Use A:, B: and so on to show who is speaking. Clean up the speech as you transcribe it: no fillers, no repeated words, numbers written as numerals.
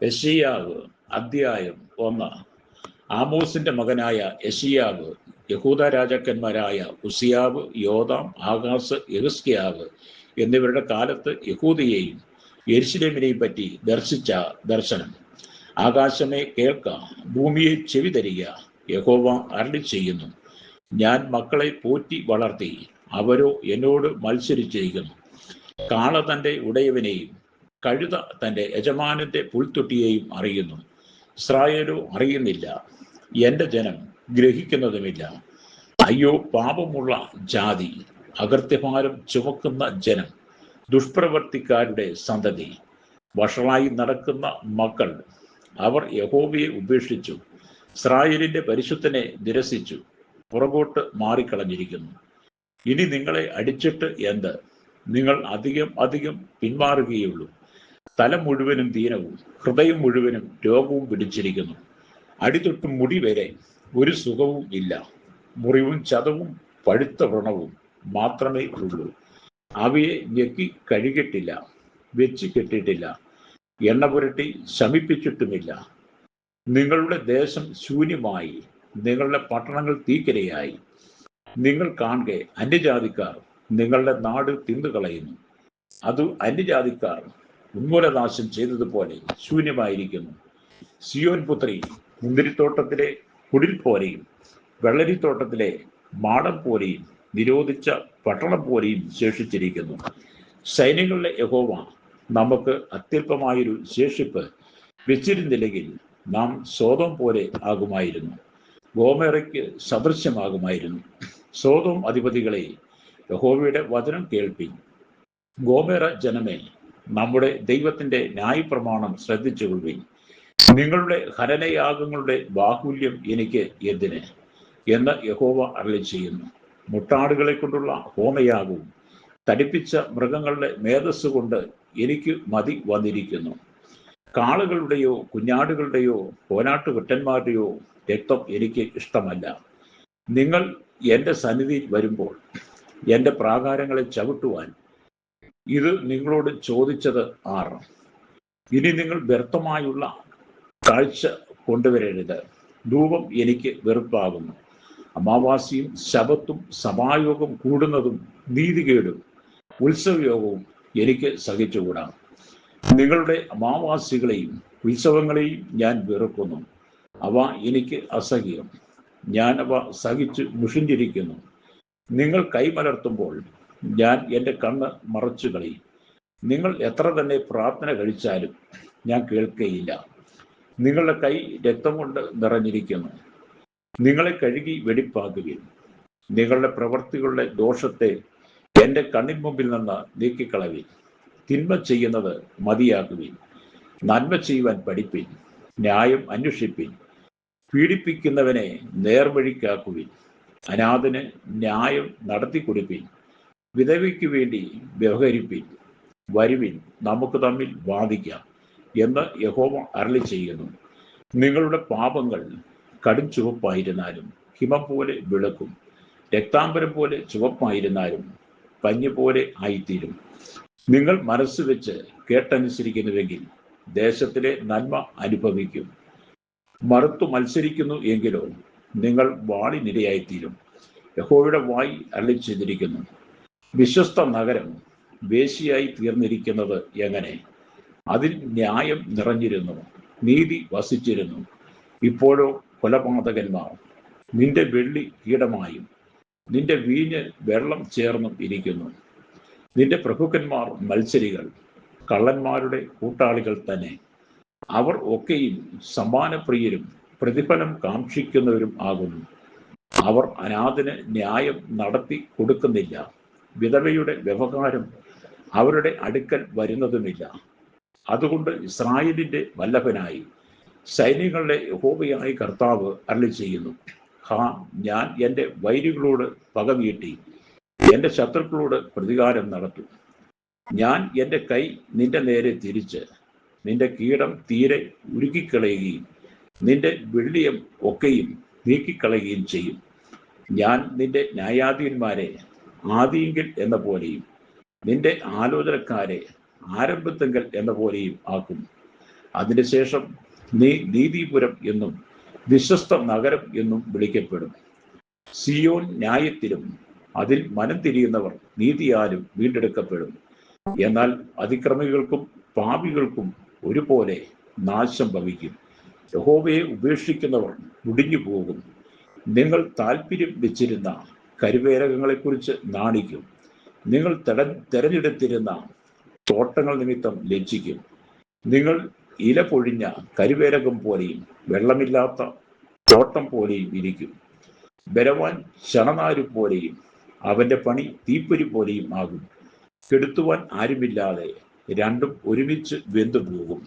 A: യെശയ്യാവ് അധ്യായം 1. ആമോസിന്റെ മകനായ യെശയ്യാവ് യഹൂദ രാജാക്കന്മാരായ ഉസിയാവ്, യോഥാം, ആഹാസ്, യെഹിസ്കീയാവ് എന്നിവരുടെ കാലത്ത് യഹൂദയെയും യെരൂശലേമിനെയും പറ്റി ദർശിച്ച ദർശനം. ആകാശമേ കേൾക്ക, ഭൂമിയെ ചെവി തരിക, യഹോവ അരുളിച്ചെയ്യുന്നു. ഞാൻ മക്കളെ പോറ്റി വളർത്തി, അവരോ എന്നോട് മത്സരിച്ചിരിക്കുന്നു. കാള തന്റെ ഉടയവനെയും കഴുത തന്റെ യജമാനന്റെ പുൽത്തൊട്ടിയെയും അറിയുന്നു. ഇസ്രായേലോ അറിയുന്നില്ല, എന്റെ ജനം ഗ്രഹിക്കുന്നതുമില്ല. അയ്യോ പാപമുള്ള ജാതി, അകൃത്യഭാരം ചുമക്കുന്ന ജനം, ദുഷ്പ്രവർത്തിക്കാരുടെ സന്തതി, വഷളായി നടക്കുന്ന മക്കൾ. അവർ യഹോവയെ ഉപേക്ഷിച്ചു, ഇസ്രായേലിന്റെ പരിശുദ്ധനെ നിരസിച്ചു, പുറകോട്ട് മാറിക്കളഞ്ഞിരിക്കുന്നു. ഇനി നിങ്ങളെ അടിച്ചിട്ട് എന്ത്? നിങ്ങൾ അധികം അധികം പിന്മാറുകയുള്ളൂ. തല മുഴുവനും ദീനവും ഹൃദയം മുഴുവനും രോഗവും പിടിച്ചിരിക്കുന്നു. അടിതൊട്ട് മുടി വരെ ഒരു സുഖവും ഇല്ല. മുറിവും ചതവും പഴുത്ത വ്രണവും മാത്രമേ ഉള്ളൂ. അവയെ ഞെക്കി കഴുകിയിട്ടില്ല, വെച്ച് കെട്ടിയിട്ടില്ല, എണ്ണ പുരട്ടി ശമിപ്പിച്ചിട്ടുമില്ല. നിങ്ങളുടെ ദേശം ശൂന്യമായി, നിങ്ങളുടെ പട്ടണങ്ങൾ തീക്കിരയായി. നിങ്ങൾ കാണെ അന്യജാതിക്കാർ നിങ്ങളുടെ നാട് തിന്നുകളയുന്നു. അത് അന്യജാതിക്കാർ ഉന്മൂലനാശം ചെയ്തതുപോലെ ശൂന്യമായിരിക്കുന്നു. സിയോൻ പുത്രി മുന്തിരിത്തോട്ടത്തിലെ കുടിൽ പോലെയും വെള്ളരിത്തോട്ടത്തിലെ മാടം പോലെയും നിരോധിച്ച പട്ടണം പോലെയും ശേഷിച്ചിരിക്കുന്നു. സൈന്യങ്ങളുടെ യഹോവ നമുക്ക് അത്യല്പമായൊരു ശേഷിപ്പ് വെച്ചിരുന്നില്ലെങ്കിൽ നാം സോദോം പോലെ ആകുമായിരുന്നു, ഗോമേറയ്ക്ക് സദൃശ്യമാകുമായിരുന്നു. സോദോം അധിപതികളെ, യഹോവയുടെ വചനം കേൾപ്പിൻ. ഗോമേറ ജനമേ, നമ്മുടെ ദൈവത്തിന്റെ ന്യായപ്രമാണം ശ്രദ്ധിച്ചുകൊള്ളുവിൻ. നിങ്ങളുടെ ഹനനയാഗങ്ങളുടെ ബാഹുല്യം എനിക്ക് എന്തിന് എന്ന് യഹോവ അരുളിച്ചെയ്യുന്നു. മുട്ടാടുകളെ കൊണ്ടുള്ള ഹോമയാഗവും തടിപ്പിച്ച മൃഗങ്ങളുടെ മേധസ് കൊണ്ട് എനിക്ക് മതി വന്നിരിക്കുന്നു. കാളുകളുടെയോ കുഞ്ഞാടുകളുടെയോ കോനാട്ടുകുട്ടന്മാരുടെയോ രക്തം എനിക്ക് ഇഷ്ടമല്ല. നിങ്ങൾ എൻ്റെ സന്നിധിയിൽ വരുമ്പോൾ എൻ്റെ പ്രാകാരങ്ങളെ ചവിട്ടുവാൻ ഇത് നിങ്ങളോട് ചോദിച്ചത് ആർ? ഇനി നിങ്ങൾ വ്യർത്ഥമായുള്ള കാഴ്ച കൊണ്ടുവരരുത്. ധൂപം എനിക്ക് വെറുപ്പാകുന്നു. അമാവാസിയും ശബത്തും സഭായോഗം കൂടുന്നതും നീതികേടും ഉത്സവയോഗവും എനിക്ക് സഹിച്ചുകൂടാ. നിങ്ങളുടെ അമാവാസികളെയും ഉത്സവങ്ങളെയും ഞാൻ വെറുക്കുന്നു. അവ എനിക്ക് അസഹ്യം. ഞാൻ അവ സഹിച്ച് മുഷിഞ്ഞിരിക്കുന്നു. നിങ്ങൾ കൈമലർത്തുമ്പോൾ ഞാൻ എൻ്റെ കണ്ണ് മറച്ചു കളയും. നിങ്ങൾ എത്ര തന്നെ പ്രാർത്ഥന കഴിച്ചാലും ഞാൻ കേൾക്കുകയില്ല. നിങ്ങളുടെ കൈ രക്തം കൊണ്ട് നിറഞ്ഞിരിക്കുന്നു. നിങ്ങളെ കഴുകി വെടിപ്പാക്കുകയും നിങ്ങളുടെ പ്രവൃത്തികളുടെ ദോഷത്തെ എൻ്റെ കണ്ണിൻ മുമ്പിൽ നിന്ന് നീക്കിക്കളവിൻ. തിന്മ ചെയ്യുന്നത് മതിയാക്കുവിൻ, നന്മ ചെയ്യുവാൻ പഠിപ്പിൻ, ന്യായം അന്വേഷിപ്പിൻ, പീഡിപ്പിക്കുന്നവനെ നേർവഴിക്കാക്കുവിൻ, അനാഥന് ന്യായം നടത്തി കൊടുപ്പിൻ, വിധവയ്ക്ക് വേണ്ടി വ്യവഹരിപ്പിൻ. വരുവിൻ, നമുക്ക് തമ്മിൽ വാദിക്കാം എന്ന് യഹോവ അരുളിച്ചെയ്യുന്നു. നിങ്ങളുടെ പാപങ്ങൾ കടും ചുവപ്പായിരുന്നാലും ഹിമം പോലെ വെളുക്കും, രക്താംബരം പോലെ ചുവപ്പായിരുന്നാലും പഞ്ഞു പോലെ ആയിത്തീരും. നിങ്ങൾ മനസ്സ് വെച്ച് കേട്ടനുസരിക്കുന്നുവെങ്കിൽ ദേശത്തിലെ നന്മ അനുഭവിക്കും. മറുത്തു മത്സരിക്കുന്നു എങ്കിലോ നിങ്ങൾ വാളിനിരയായിത്തീരും. യഹോവയുടെ വായി അരുളിച്ചെയ്തിരിക്കുന്നു. വിശ്വസ്ത നഗരം വേശ്യയായി തീർന്നിരിക്കുന്നത് എങ്ങനെ? അതിൽ ന്യായം നിറഞ്ഞിരുന്നു, നീതി വസിച്ചിരുന്നു. ഇപ്പോഴോ കൊലപാതകന്മാർ നിന്റെ വെള്ളി കീടമായും നിന്റെ വീഞ്ഞ് വെള്ളം ചേർന്നും ഇരിക്കുന്നു. നിന്റെ പ്രഭുക്കന്മാർ മത്സരികൾ, കള്ളന്മാരുടെ കൂട്ടാളികൾ തന്നെ. അവർ ഒക്കെയും സമ്മാനപ്രിയരും പ്രതിഫലം കാക്ഷിക്കുന്നവരും ആകുന്നു. അവർ അനാഥന് ന്യായം നടത്തി കൊടുക്കുന്നില്ല. വിധവയുടെ വ്യവഹാരം അവരുടെ അടുക്കൽ വരുന്നതുമില്ല. അതുകൊണ്ട് ഇസ്രായേലിന്റെ വല്ലഭനായി സൈന്യങ്ങളുടെ യഹോവയായ കർത്താവ് അരുളിച്ചെയ്യുന്നു. ഞാൻ എൻ്റെ വൈരികളോട് പകവീട്ടി എൻ്റെ ശത്രുക്കളോട് പ്രതികാരം നടത്തും. ഞാൻ എൻ്റെ കൈ നിന്റെ നേരെ തിരിച്ച് നിന്റെ കീടം തീരെ ഉരുക്കിക്കളയുകയും നിന്റെ വെള്ളിയം ഒക്കെയും നീക്കിക്കളയുകയും ചെയ്യും. ഞാൻ നിന്റെ ന്യായാധീന്മാരെ ആദിയെങ്കിൽ എന്ന പോലെയും നിന്റെ ആലോചനക്കാരെ ആരംഭത്തെങ്കൽ എന്ന പോലെയും ആക്കും. അതിനുശേഷം നീ നീതിപുരം എന്നും വിശ്വസ്ത നഗരം എന്നും വിളിക്കപ്പെടും. സിയോൻ ന്യായത്തിലും അതിൽ മനം തിരിയുന്നവർ നീതിയാലും വീണ്ടെടുക്കപ്പെടും. എന്നാൽ അതിക്രമികൾക്കും പാപികൾക്കും ഒരുപോലെ നാശം ഭവിക്കും. യഹോവയെ ഉപേക്ഷിക്കുന്നവർ മുടിഞ്ഞു പോകും. നിങ്ങൾ താല്പര്യം വെച്ചിരുന്ന കരുവേലകങ്ങളെക്കുറിച്ച് നാണിക്കും. നിങ്ങൾ തെരഞ്ഞെടുത്തിരുന്ന തോട്ടങ്ങൾ നിമിത്തം ലജ്ജിക്കും. നിങ്ങൾ ഇല പൊഴിഞ്ഞ കരുവേലകം പോലെയും വെള്ളമില്ലാത്ത തോട്ടം പോലെയും ഇരിക്കും. ബലവാൻ ശണനാരു പോലെയും അവന്റെ പണി തീപ്പൊരി പോലെയും ആകും. കെടുത്തുവാൻ ആരുമില്ലാതെ രണ്ടും ഒരുമിച്ച് വെന്തുപോകും.